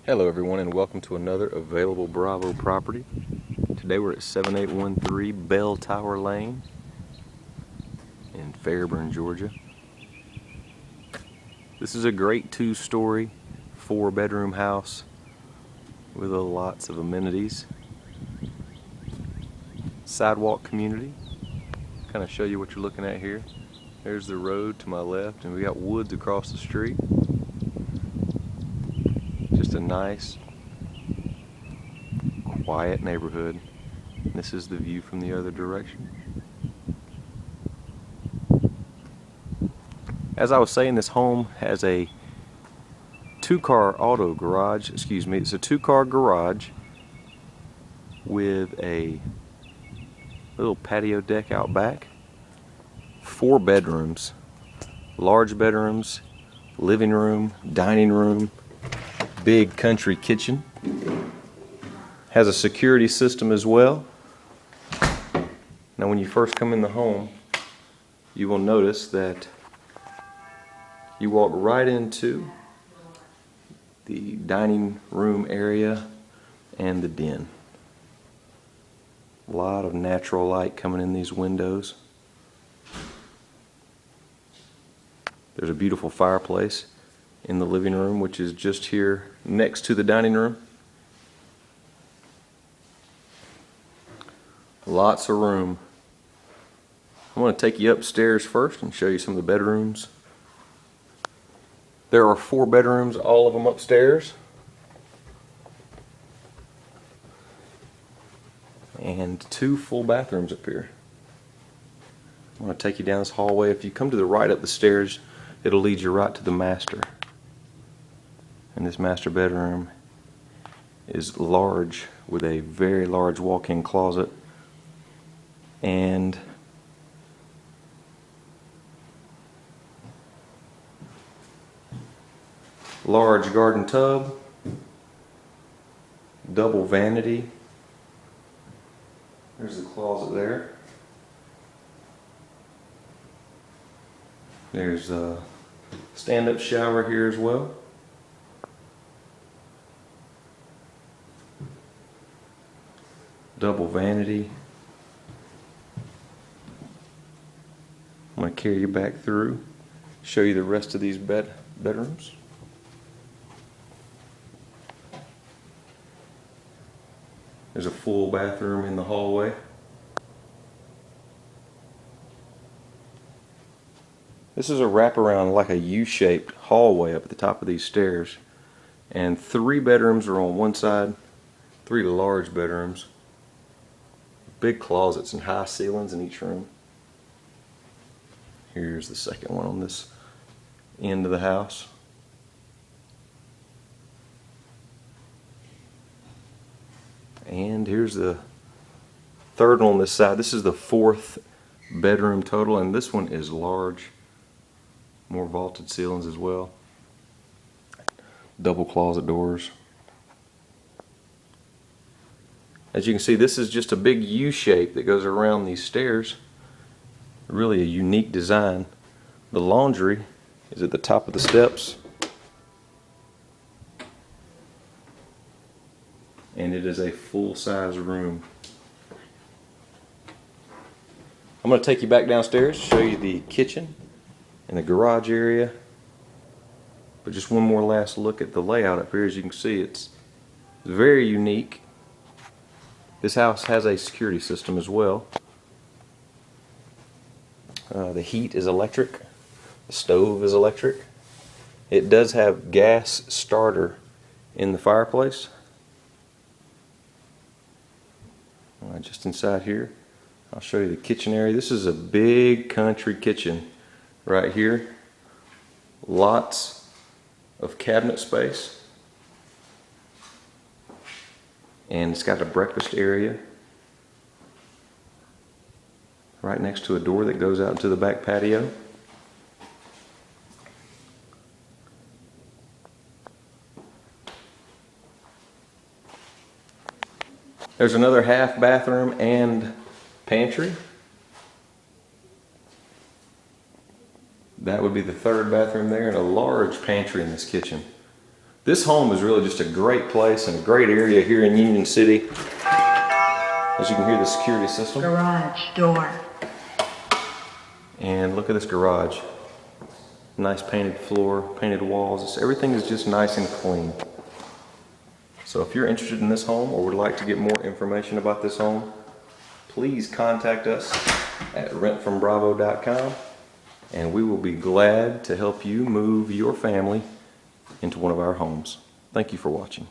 Hello everyone, and welcome to another available Bravo property. Today we're at 7813 Bell Tower Lane in Fairburn, Georgia. This is a great two-story, four-bedroom house with lots of amenities. Sidewalk community. Kind of show you what you're looking at here. There's the road to my left, and we got woods across the street. Just a nice, quiet neighborhood. This is the view from the other direction. As I was saying, this home has a two-car garage it's a two-car garage with a little patio deck out back. 4 bedrooms, large bedrooms, living room, dining room, big country kitchen. Has a security system as well. Now when you first come in the home, you will notice that you walk right into the dining room area and the den. A lot of natural light coming in these windows. There's a beautiful fireplace in the living room, which is just here next to the dining room. Lots of room. I'm going to take you upstairs first and show you some of the bedrooms. There are 4 bedrooms, all of them upstairs. And 2 full bathrooms up here. I'm going to take you down this hallway. If you come to the right up the stairs, it'll lead you right to the master. And this master bedroom is large, with a very large walk-in closet and large garden tub, double vanity. There's the closet there. There's a stand-up shower here as well. Double vanity. I'm going to carry you back through, show you the rest of these bedrooms. There's a full bathroom in the hallway. This is a wraparound, like a U-shaped hallway up at the top of these stairs. And 3 bedrooms are on one side, 3 large bedrooms. Big closets and high ceilings in each room. Here's the second one on this end of the house. And here's the third one on this side. This is the 4th bedroom total, and this one is large. More vaulted ceilings as well. Double closet doors. As you can see, this is just a big U shape that goes around these stairs. Really a unique design. The laundry is at the top of the steps. And it is a full-size room. I'm going to take you back downstairs to show you the kitchen and the garage area. But just one more last look at the layout up here. As you can see, it's very unique. This house has a security system as well. The heat is electric. The stove is electric. It does have gas starter in the fireplace. Just inside here, I'll show you the kitchen area. This is a big country kitchen right here. Lots of cabinet space. And it's got a breakfast area right next to a door that goes out into the back patio. There's another half bathroom and pantry. That would be the 3rd bathroom there, and a large pantry in this kitchen. This home is really just a great place and a great area here in Union City. As you can hear the security system. Garage door. And look at this garage. Nice painted floor, painted walls. Everything is just nice and clean. So if you're interested in this home or would like to get more information about this home, please contact us at rentfrombravo.com and we will be glad to help you move your family into one of our homes. Thank you for watching.